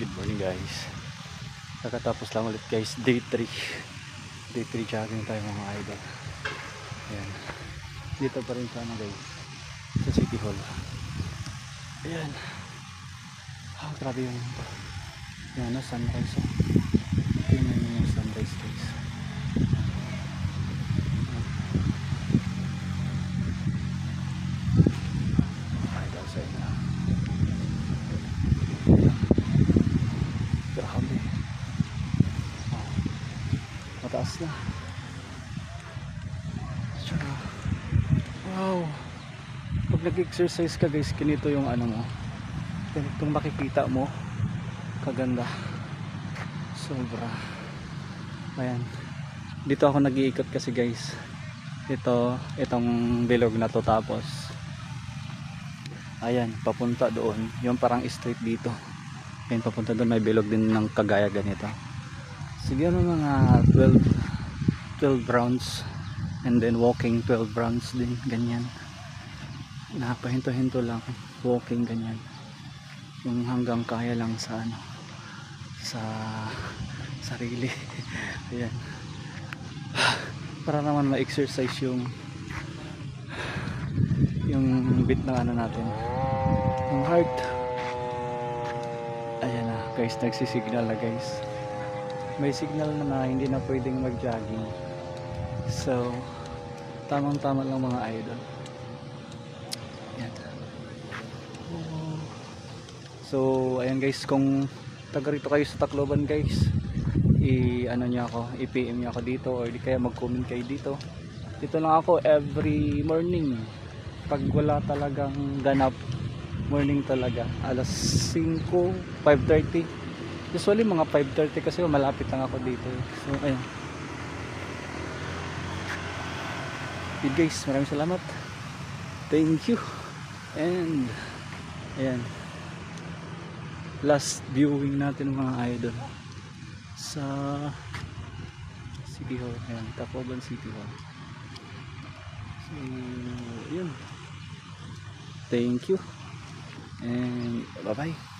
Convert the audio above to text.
Good morning guys. Kakatapos lang ulit guys, day 3 jogging tayo mga idol. Ayan, dito pa rin sana guys, sa City Hall. Ayan, grabe yung sunrise. Tingnan nyo yung sunrise guys. Idol sa inyo. Grabe, mataas na. Tsaka, wow, pag nag-exercise ka guys, ganito yung ano mo, ganitong makikita mo kaganda, sobra. Ayan, dito ako nag-iikot kasi guys, itong bilog na to, tapos ayan, papunta doon, yung parang street dito. Ayan, papunta doon, may bilog din ng kagaya ganito. Siguro mga 12 rounds, and then walking 12 rounds din, ganyan. Napahinto-hinto lang, walking ganyan. Yung hanggang kaya lang sa ano, sa sarili. Ayan. Para naman ma-exercise yung bit ng ano natin, yung heart. Ayan na guys, nagsisignal na guys. May signal na hindi na pwedeng mag-jogging. So, tamang-tama lang mga idol. Ayan. So, ayan guys, kung taga rito kayo sa Tacloban guys, i-PM niyo ako dito, or di kaya mag-comment kayo dito. Dito lang ako every morning. Pag wala talagang ganap, morning talaga, alas 5, 5:30. Usually mga 5:30 kasi malapit lang ako dito. So ayun. Good guys, maraming salamat. Thank you. And ayan, last viewing natin mga idol sa City Hall. Ayan, Tacloban City Hall. So yun, thank you and bye bye.